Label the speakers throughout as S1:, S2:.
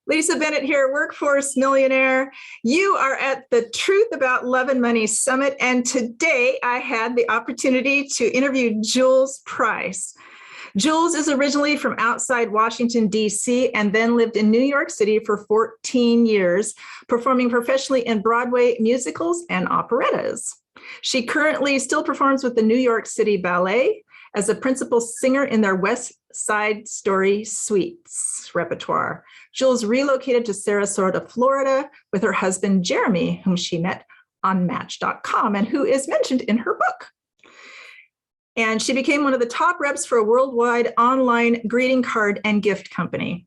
S1: Lisa Bennett here, workforce millionaire. You are at the Truth About Love and Money Summit, and today I had the opportunity to interview Jules Price. Jules is originally from outside Washington, D.C., and then lived in New York City for 14 years, performing professionally in Broadway musicals and operettas. She currently still performs with the New York City Ballet as a principal singer in their West Side Story Suites repertoire. Jules relocated to Sarasota, Florida with her husband, Jeremy, whom she met on Match.com and who is mentioned in her book. And she became one of the top reps for a worldwide online greeting card and gift company.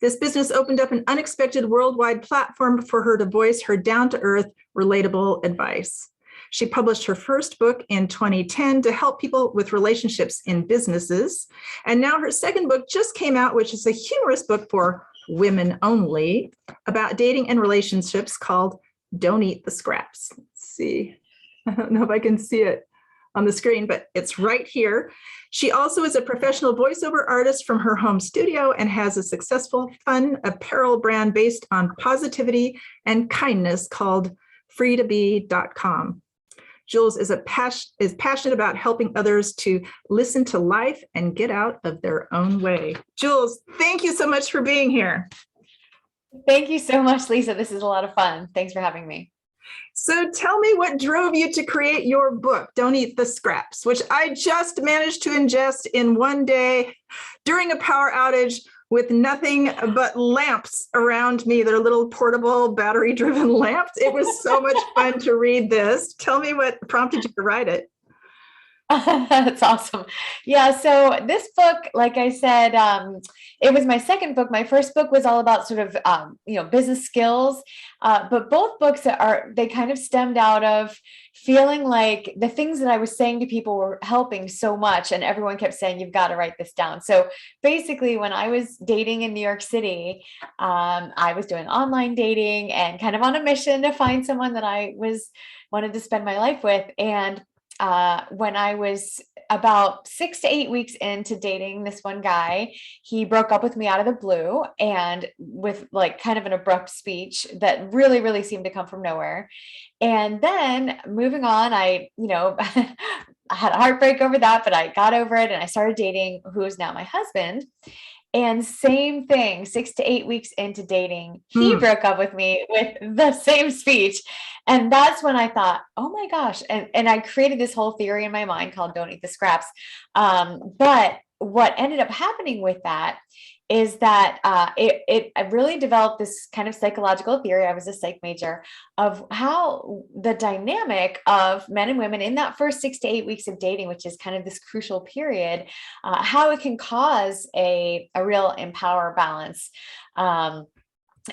S1: This business opened up an unexpected worldwide platform for her to voice her down-to-earth, relatable advice. She published her first book in 2010 to help people with relationships in businesses. And now her second book just came out, which is a humorous book for women only about dating and relationships called Don't Eat the Scraps. Let's see. I don't know if I can see it on the screen, but it's right here. She also is a professional voiceover artist from her home studio and has a successful, fun apparel brand based on positivity and kindness called freetobe.com. Jules is passionate about helping others to listen to life and get out of their own way. Jules, thank you so much for being here.
S2: Thank you so much, Lisa. This is a lot of fun. Thanks for having me.
S1: So tell me what drove you to create your book, Don't Eat the Scraps, which I just managed to ingest in one day during a power outage with nothing but lamps around me. They're little portable battery-driven lamps. It was so much fun to read this. Tell me what prompted you to write it.
S2: That's awesome. Yeah. So this book, like I said, it was my second book. My first book was all about sort of, business skills. But both books they kind of stemmed out of feeling like the things that I was saying to people were helping so much. And everyone kept saying, you've got to write this down. So basically when I was dating in New York City, I was doing online dating and kind of on a mission to find someone that I wanted to spend my life with. And when I was about 6 to 8 weeks into dating this one guy, he broke up with me out of the blue and with like kind of an abrupt speech that really, really seemed to come from nowhere. And then moving on, I had a heartbreak over that, but I got over it and I started dating who is now my husband. And same thing, 6 to 8 weeks into dating, he broke up with me with the same speech. And that's when I thought, oh my gosh. And I created this whole theory in my mind called Don't Eat the Scraps. But what ended up happening with that is that I really developed this kind of psychological theory. I was a psych major of how the dynamic of men and women in that first 6 to 8 weeks of dating, which is kind of this crucial period, how it can cause a real empower balance.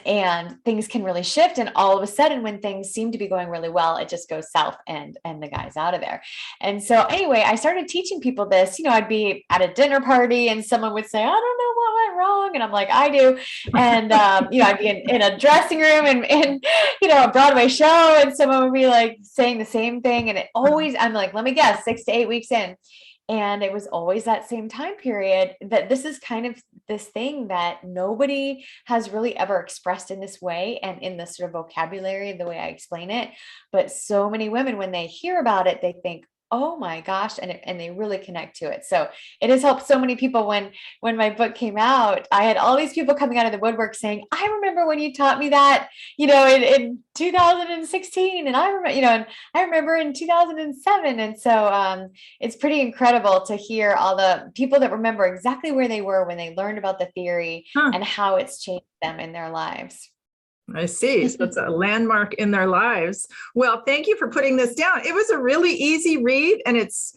S2: And things can really shift. And all of a sudden, when things seem to be going really well, it just goes south and the guy's out of there. And so anyway, I started teaching people this. I'd be at a dinner party and someone would say, I don't know what went wrong. And I'm like, I do. And, I'd be in a dressing room and a Broadway show, and someone would be like saying the same thing. And I'm like, let me guess, 6 to 8 weeks in. And it was always that same time period that this is kind of this thing that nobody has really ever expressed in this way and in this sort of vocabulary, the way I explain it. But so many women, when they hear about it, they think, oh my gosh, and they really connect to it. So it has helped so many people. When my book came out, I had all these people coming out of the woodwork saying, I remember when you taught me that, in 2016, and I remember in 2007. And so it's pretty incredible to hear all the people that remember exactly where they were when they learned about the theory and how it's changed them in their lives.
S1: I see. So it's a landmark in their lives. Well, thank you for putting this down. It was a really easy read, and it's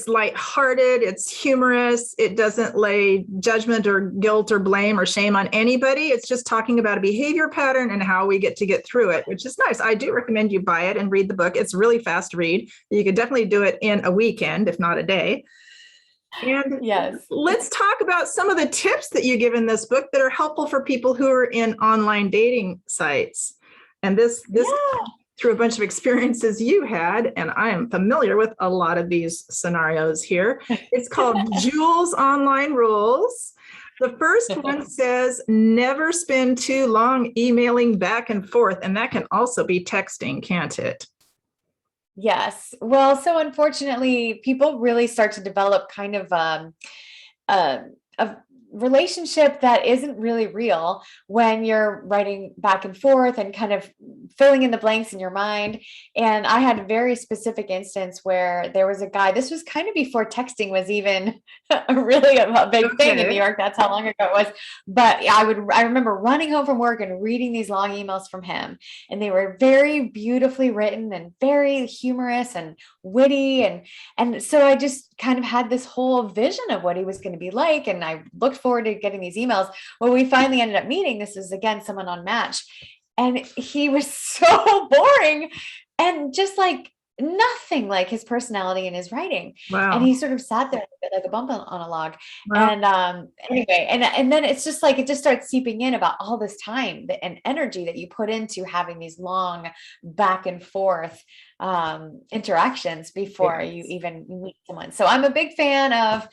S1: lighthearted, it's humorous. It doesn't lay judgment or guilt or blame or shame on anybody. It's just talking about a behavior pattern and how we get through it, which is nice. I do recommend you buy it and read the book. It's really fast read. You could definitely do it in a weekend, if not a day. And
S2: yes,
S1: let's talk about some of the tips that you give in this book that are helpful for people who are in online dating sites. And this through a bunch of experiences you had, and I am familiar with a lot of these scenarios here. It's called Jules Online Rules. The first one says, never spend too long emailing back and forth. And that can also be texting, can't it?
S2: Yes. Well, so unfortunately, people really start to develop kind of a relationship that isn't really real when you're writing back and forth and kind of filling in the blanks in your mind. And I had a very specific instance where there was a guy, this was kind of before texting was even really a big thing in New York. That's how long ago it was. But I remember running home from work and reading these long emails from him. And they were very beautifully written and very humorous and witty. And so I just kind of had this whole vision of what he was going to be like. And I looked forward to getting these emails. When we finally ended up meeting, this is again, someone on Match, and he was so boring and just like nothing like his personality and his writing.
S1: Wow.
S2: And he sort of sat there a bit like a bump on a log.
S1: Wow.
S2: And anyway, and then it's just like, it just starts seeping in about all this time and energy that you put into having these long back and forth interactions before you even meet someone. So I'm a big fan of,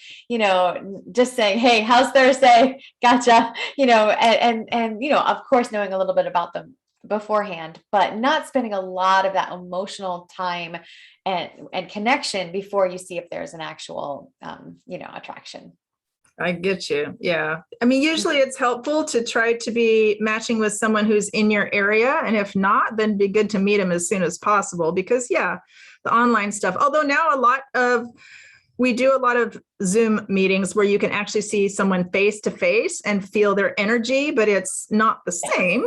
S2: just saying, hey, how's Thursday? Gotcha. And of course, knowing a little bit about them beforehand, but not spending a lot of that emotional time and connection before you see if there's an actual, attraction.
S1: I get you. Yeah. I mean, usually it's helpful to try to be matching with someone who's in your area. And if not, then be good to meet them as soon as possible because the online stuff, although now we do a lot of Zoom meetings where you can actually see someone face to face and feel their energy, but it's not the same.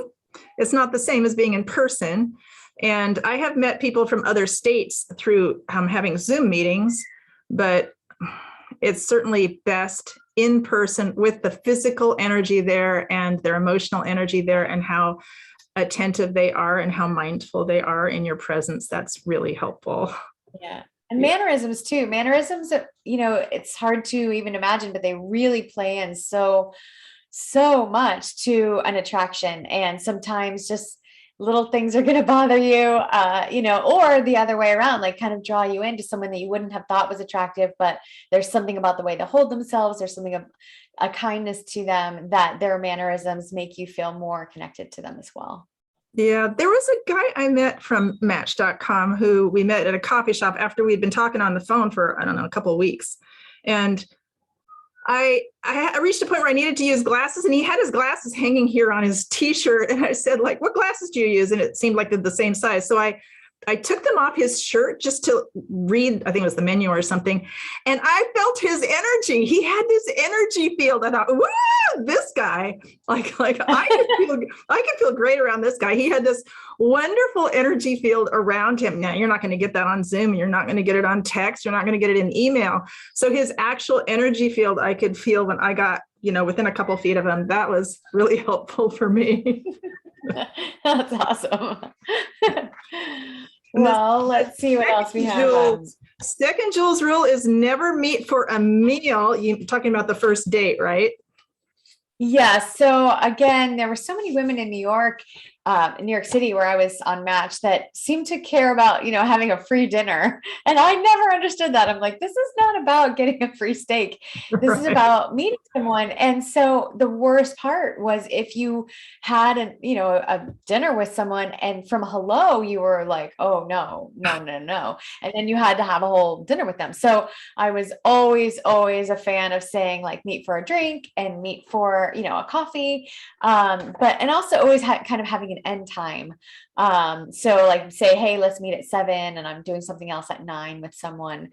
S1: It's not the same as being in person. And I have met people from other states through having Zoom meetings, but it's certainly best in person with the physical energy there and their emotional energy there and how attentive they are and how mindful they are in your presence. That's really helpful.
S2: Yeah. And mannerisms too. Mannerisms, it's hard to even imagine, but they really play in so much to an attraction. And sometimes just little things are going to bother you, or the other way around, like kind of draw you into someone that you wouldn't have thought was attractive, but there's something about the way they hold themselves. There's something of a kindness to them that their mannerisms make you feel more connected to them as well.
S1: Yeah, there was a guy I met from Match.com who we met at a coffee shop after we'd been talking on the phone for, a couple of weeks. And I reached a point where I needed to use glasses and he had his glasses hanging here on his t-shirt. And I said, like, what glasses do you use? And it seemed like they're the same size. So I took them off his shirt just to read, I think it was the menu or something. And I felt his energy. He had this energy field. I thought, woo, this guy, like I could feel great around this guy. He had this wonderful energy field around him. Now you're not going to get that on Zoom. You're not going to get it on text. You're not going to get it in email. So his actual energy field, I could feel when I got, within a couple feet of him. That was really helpful for me.
S2: That's awesome. Well, let's see what else we have.
S1: Second Jules rule is never meet for a meal. You're talking about the first date, right?
S2: Yeah. So again, there were so many women in New York City where I was on Match that seemed to care about, having a free dinner. And I never understood that. I'm like, this is not about getting a free steak. This is about meeting someone. And so the worst part was if you had a dinner with someone and from hello, you were like, oh, no. And then you had to have a whole dinner with them. So I was always a fan of saying like meet for a drink and meet for, a coffee. And also always kind of having an end time. So like say, hey, let's meet at 7 and I'm doing something else at 9 with someone,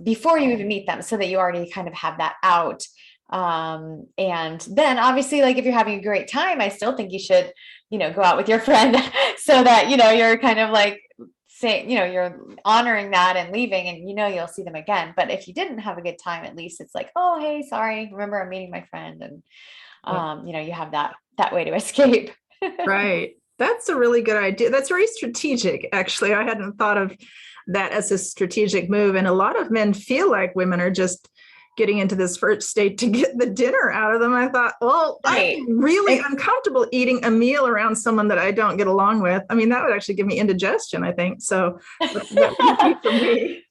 S2: before you even meet them so that you already kind of have that out. And then obviously like if you're having a great time, I still think you should, go out with your friend so that, you're kind of like saying, you're honoring that and leaving and, you'll see them again. But if you didn't have a good time, at least it's like, oh, hey, sorry, remember I'm meeting my friend. And, you have that way to escape.
S1: Right. That's a really good idea. That's very strategic. Actually, I hadn't thought of that as a strategic move. And a lot of men feel like women are just getting into this first state to get the dinner out of them. I thought, well, right. I'm really uncomfortable eating a meal around someone that I don't get along with. I mean, that would actually give me indigestion, I think. So that would be for me.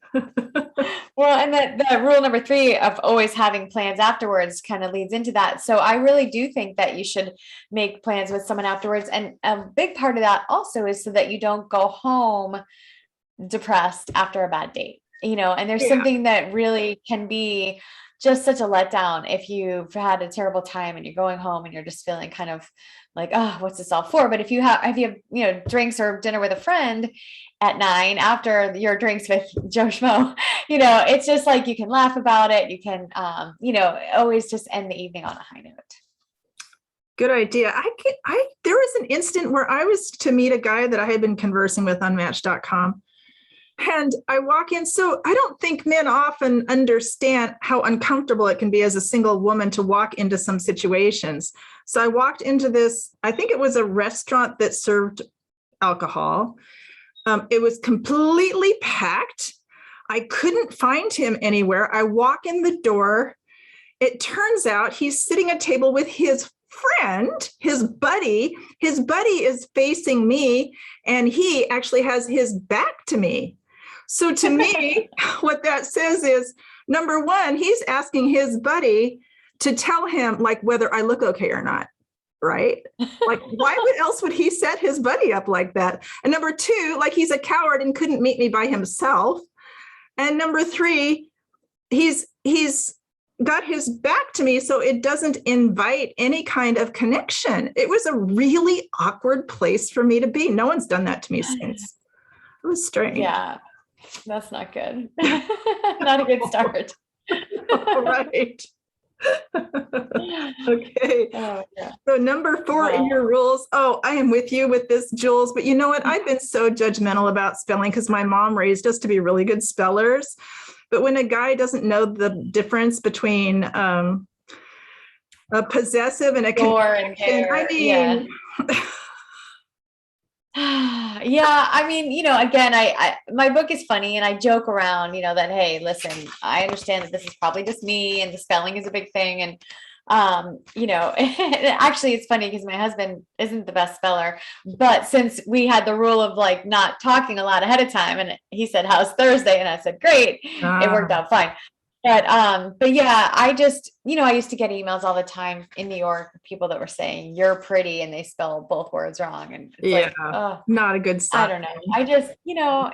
S2: Well, and the rule number 3 of always having plans afterwards kind of leads into that. So I really do think that you should make plans with someone afterwards. And a big part of that also is so that you don't go home depressed after a bad date, and there's
S1: Yeah.
S2: something that really can be just such a letdown if you've had a terrible time and you're going home and you're just feeling kind of like, oh, what's this all for? But if you have, drinks or dinner with a friend at 9 after your drinks with Joe Schmo, it's just like you can laugh about it. You can, always just end the evening on a high note.
S1: Good idea. There was an instant where I was to meet a guy that I had been conversing with on Match.com. And I walk in. So I don't think men often understand how uncomfortable it can be as a single woman to walk into some situations. So I walked into this, I think it was a restaurant that served alcohol. It was completely packed. I couldn't find him anywhere. I walk in the door. It turns out he's sitting at a table with his friend, his buddy. His buddy is facing me, and he actually has his back to me. So to me, what that says is, number one, he's asking his buddy to tell him like whether I look okay or not, right? Like, why else would he set his buddy up like that? And number two, like he's a coward and couldn't meet me by himself. And number three, he's got his back to me, so it doesn't invite any kind of connection. It was a really awkward place for me to be. No one's done that to me since. It was strange.
S2: Yeah. That's not good. Not a good start.
S1: Right. Okay.
S2: Oh, yeah.
S1: So number 4 in your rules. Oh, I am with you with this, Jules. But you know what? I've been so judgmental about spelling because my mom raised us to be really good spellers. But when a guy doesn't know the difference between a possessive and a conjunction, I mean.
S2: Yeah, I mean, again, I my book is funny and I joke around, that, hey, listen, I understand that this is probably just me and the spelling is a big thing. And, actually it's funny because my husband isn't the best speller, but since we had the rule of like not talking a lot ahead of time and he said, how's Thursday? And I said, great, it worked out fine. But yeah, I just, I used to get emails all the time in New York, people that were saying you're pretty and they spell both words wrong. And it's
S1: not a good sign.
S2: I don't know. I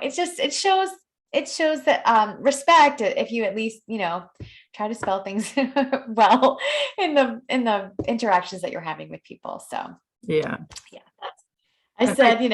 S2: just, it shows that respect if you at least, try to spell things well in the interactions that you're having with people. So yeah. I said,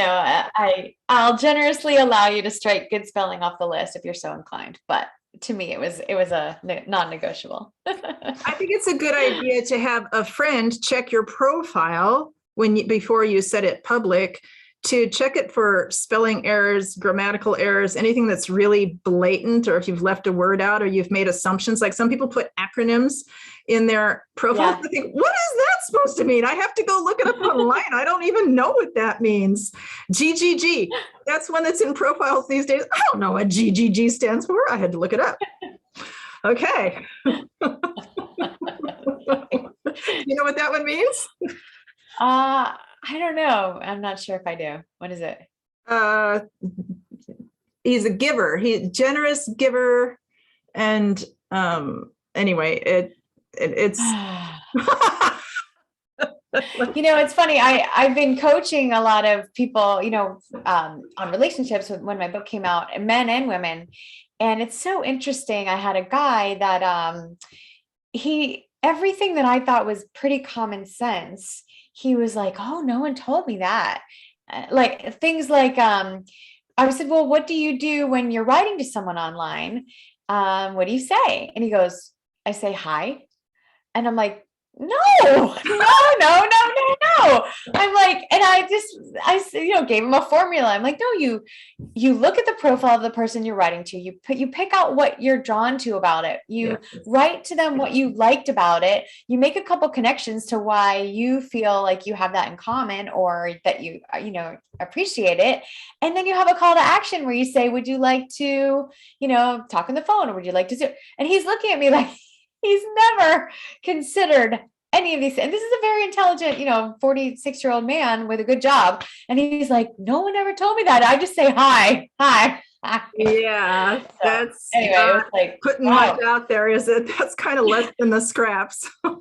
S2: I'll generously allow you to strike good spelling off the list if you're so inclined, but to me, it was a non-negotiable.
S1: I think it's a good idea to have a friend check your profile before you set it public, to check it for spelling errors, grammatical errors, anything that's really blatant, or if you've left a word out or you've made assumptions. Like some people put acronyms in their profile. I think, what is that supposed to mean? I have to go look it up online. I don't even know what that means. GGG. That's one that's in profiles these days. I don't know what GGG stands for. I had to look it up. Okay. You know what that one means?
S2: I don't know. I'm not sure if I do. What is it?
S1: He's a giver. He's a generous giver. And anyway, it's
S2: it's funny. I've been coaching a lot of people, on relationships when my book came out, men and women. And it's so interesting. I had a guy that everything that I thought was pretty common sense, he was like, oh, no one told me that. Like things like, I said, well, what do you do when you're writing to someone online? What do you say? And he goes, I say hi. And I'm like, no. I'm like, and I gave him a formula. I'm like, no, you look at the profile of the person you're writing to, you pick out what you're drawn to about it. You write to them what you liked about it. You make a couple connections to why you feel like you have that in common, or that you appreciate it. And then you have a call to action where you say, would you like to, talk on the phone, or would you like to Zoom? And he's looking at me like, he's never considered any of these. And this is a very intelligent, 46-year-old man with a good job. And he's like, no one ever told me that. I just say, hi.
S1: Yeah,
S2: So
S1: that's
S2: anyway, it was
S1: not
S2: like,
S1: putting much
S2: wow.
S1: out there, is it? That's kind of less than the scraps. I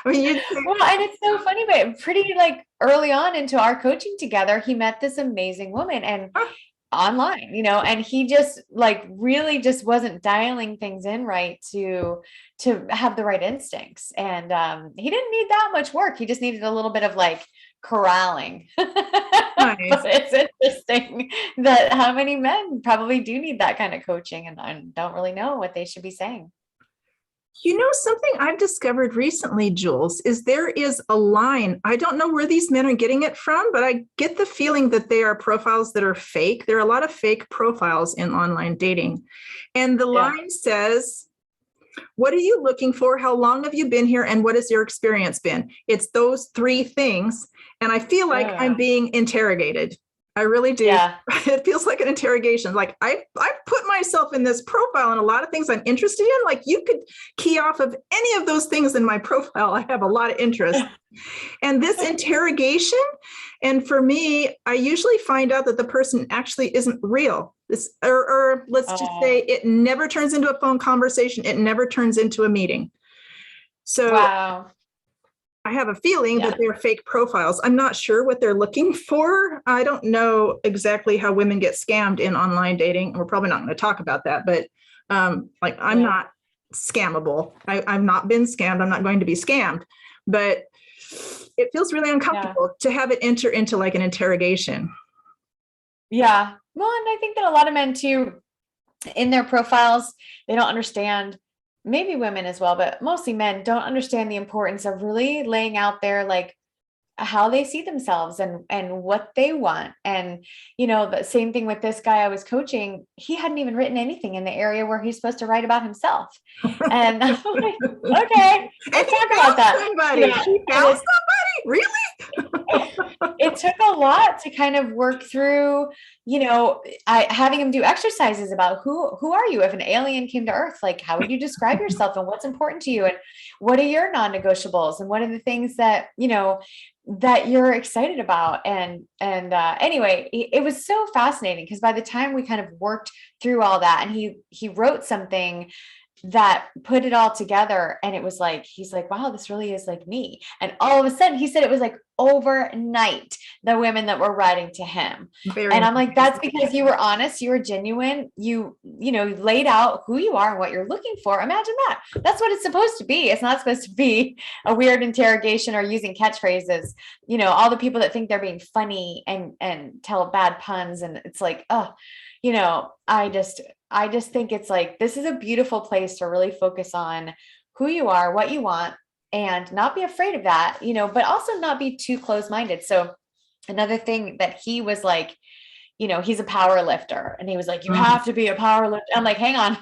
S1: mean, you'd say,
S2: Well, and it's so funny, but pretty like early on into our coaching together, he met this amazing woman and
S1: "Huh,
S2: online, and he just like really just wasn't dialing things in right to have the right instincts. And he didn't need that much work. He just needed a little bit of like corralling.
S1: nice.
S2: But it's interesting that how many men probably do need that kind of coaching and don't really know what they should be saying.
S1: You know, something I've discovered recently, Jules, is there is a line. I don't know where these men are getting it from, but I get the feeling that they are profiles that are fake. There are a lot of fake profiles in online dating. And the
S2: Yeah.
S1: line says, what are you looking for? How long have you been here? And what has your experience been? It's those three things. And I feel like I'm
S2: Oh,
S1: being interrogated. I really do.
S2: yeah.
S1: It feels like an interrogation. Like I've put myself in this profile and a lot of things I'm interested in. Like you could key off of any of those things in my profile. I have a lot of interest. And this interrogation, and for me, I usually find out that the person actually isn't real. This, or let's just say
S2: Oh,
S1: it never turns into a phone conversation. It never turns into a meeting. So
S2: wow.
S1: I have a feeling that
S2: Yeah.
S1: they're fake profiles. I'm not sure what they're looking for. I don't know exactly how women get scammed in online dating. We're probably not going to talk about that, but like I'm
S2: Yeah.
S1: not scammable. I've not been scammed. I'm not going to be scammed, but it feels really
S2: Yeah.
S1: uncomfortable to have it enter into like an interrogation.
S2: Yeah. Well, and I think that a lot of men too, in their profiles, they don't understand, maybe women as well, but mostly men don't understand the importance of really laying out there like how they see themselves and what they want. And the same thing with this guy I was coaching, he hadn't even written anything in the area where he's supposed to write about himself. And I'm like, okay,
S1: And
S2: let's
S1: he
S2: talk about
S1: found
S2: that.
S1: somebody. He
S2: And
S1: found somebody. Really?
S2: it took a lot to kind of work through, having him do exercises about who are you if an alien came to Earth, like how would you describe yourself and what's important to you and what are your non-negotiables and what are the things that that you're excited about. And anyway, it was so fascinating because by the time we kind of worked through all that, and he wrote something that put it all together, and it was like he's like, wow, this really is like me. And all of a sudden he said it was like overnight the women that were writing to him.
S1: Very
S2: And I'm like,
S1: nice.
S2: that's because you were honest, you were genuine, you laid out who you are and what you're looking for. Imagine that. That's what it's supposed to be. It's not supposed to be a weird interrogation or using catchphrases. All the people that think they're being funny and tell bad puns, and it's like, oh, I just think it's like, this is a beautiful place to really focus on who you are, what you want, and not be afraid of that, but also not be too close-minded. So another thing that he was like, he's a power lifter, and he was like, you
S1: Mm,
S2: have to be a power lifter. I'm like, hang on.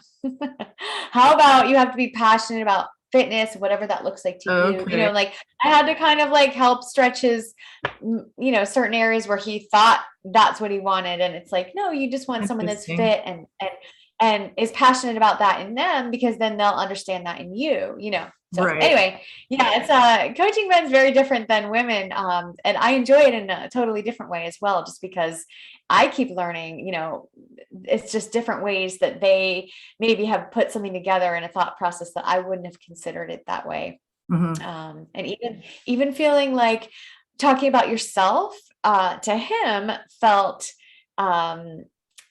S2: How about you have to be passionate about fitness, whatever that looks like to you,
S1: okay.
S2: like I had to kind of like help stretch his, certain areas where he thought that's what he wanted. And it's like, no, you just want someone that's
S1: Interesting.
S2: fit and is passionate about that in them, because then they'll understand that in you. So
S1: Right.
S2: anyway, yeah, it's coaching men's very different than women. And I enjoy it in a totally different way as well, just because I keep learning, it's just different ways that they maybe have put something together in a thought process that I wouldn't have considered it that way.
S1: Mhm.
S2: And even feeling like talking about yourself to him felt, um,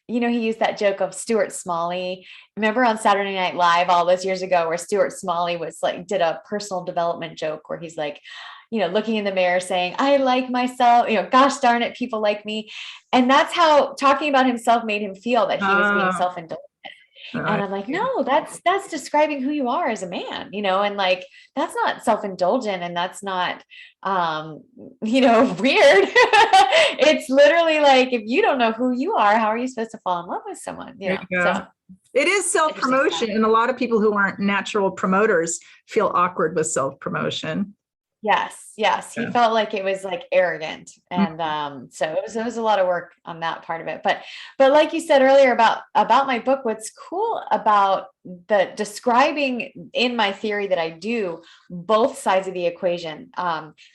S2: he used that joke of Stuart Smalley. Remember on Saturday Night Live all those years ago, where Stuart Smalley was like, did a personal development joke where he's like, looking in the mirror saying, I like myself, gosh darn it, people like me. And that's how talking about himself made him feel, that he was being
S1: Ah,
S2: self-indulgent.
S1: I
S2: And I'm like,
S1: see.
S2: no, that's describing who you are as a man, and like that's not self-indulgent, and that's not weird. It's literally like, if you don't know who you are, how are you supposed to fall in love with someone,
S1: There you go.
S2: So
S1: It is
S2: interesting stuff.
S1: self-promotion, and a lot of people who aren't natural promoters feel awkward with self-promotion.
S2: Yes. He
S1: Yeah.
S2: felt like it was like arrogant. And so it was a lot of work on that part of it. But like you said earlier about my book, what's cool about the describing in my theory that I do both sides of the equation.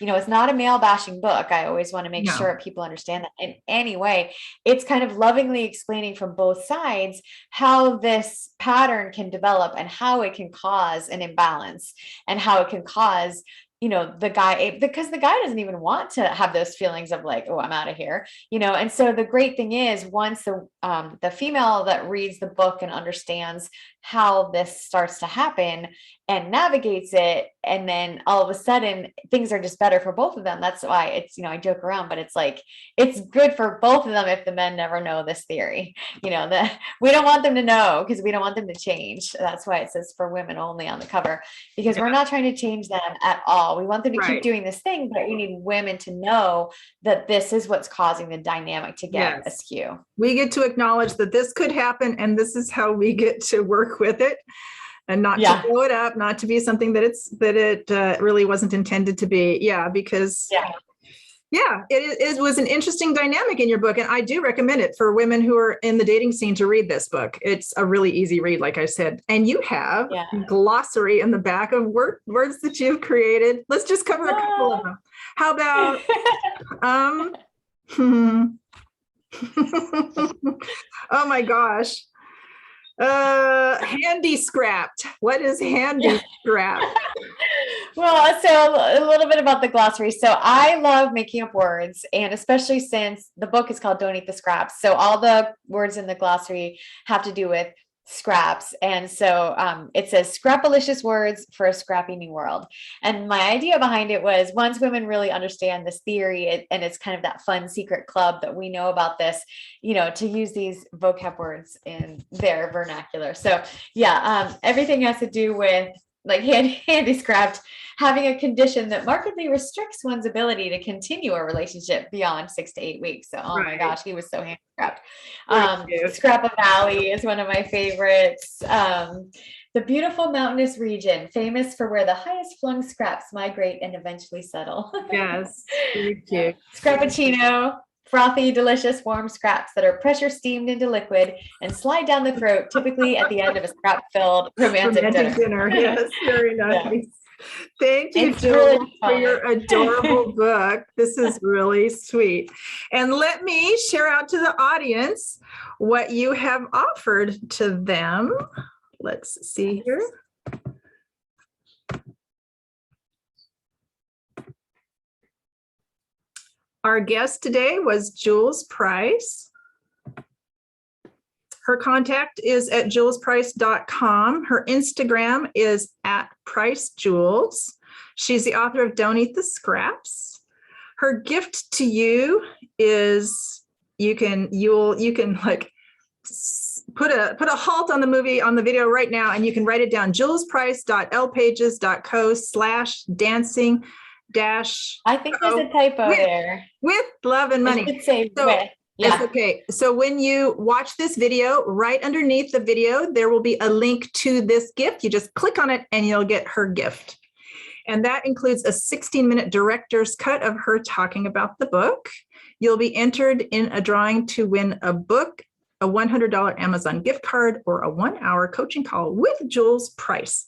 S2: It's not a male bashing book. I always want to make
S1: No.
S2: sure people understand that in any way. It's kind of lovingly explaining from both sides how this pattern can develop and how it can cause an imbalance and how it can cause the guy, because the guy doesn't even want to have those feelings of like, oh, I'm out of here, and so the great thing is once the female that reads the book and understands how this starts to happen and navigates it, and then all of a sudden things are just better for both of them. That's why it's, I joke around, but it's like, it's good for both of them if the men never know this theory, that we don't want them to know because we don't want them to change. That's why it says for women only on the cover, because we're not trying to change them at all. We want them to keep doing this thing, but we need women to know that this is what's causing the dynamic to get askew.
S1: We get to acknowledge that this could happen, and this is how we get to work with it, and not to blow it up, not to be something that it really wasn't intended to be. Because it was an interesting dynamic in your book, and I do recommend it for women who are in the dating scene to read this book. It's a really easy read, like I said, and you have a glossary in the back of words that you've created. Let's just cover a couple of them. How about oh my gosh. Handy scrapped. What is handy scrapped?
S2: Well, so a little bit about the glossary. So I love making up words, and especially since the book is called Don't Eat the Scraps. So all the words in the glossary have to do with scraps. And so it says scrapalicious words for a scrappy new world. And my idea behind it was once women really understand this theory, and it's kind of that fun secret club that we know about this, to use these vocab words in their vernacular. So everything has to do with like handy scrapped, having a condition that markedly restricts one's ability to continue a relationship beyond 6 to 8 weeks. So, oh my gosh, he was so handy scrapped. Scrappa Valley is one of my favorites. The beautiful mountainous region, famous for where the highest flung scraps migrate and eventually settle.
S1: Yes, very cute.
S2: Scrappuccino. Frothy, delicious, warm scraps that are pressure steamed into liquid and slide down the throat, typically at the end of a scrap-filled romantic dinner.
S1: Yes, very nice. Thank you, Jules, for your adorable book. This is really sweet. And let me share out to the audience what you have offered to them. Let's see here. Our guest today was Jules Price. Her contact is at julesprice.com. Her Instagram is at PriceJules. She's the author of Don't Eat the Scraps. Her gift to you is you can like put a halt on the movie, on the video right now, and you can write it down, julesprice.lpages.co/dancing I
S2: think there's a typo there.
S1: With love and money.
S2: It should say with.
S1: It's okay. So when you watch this video, right underneath the video, there will be a link to this gift. You just click on it and you'll get her gift. And that includes a 16-minute director's cut of her talking about the book. You'll be entered in a drawing to win a book, a $100 Amazon gift card, or a 1-hour coaching call with Jules Price.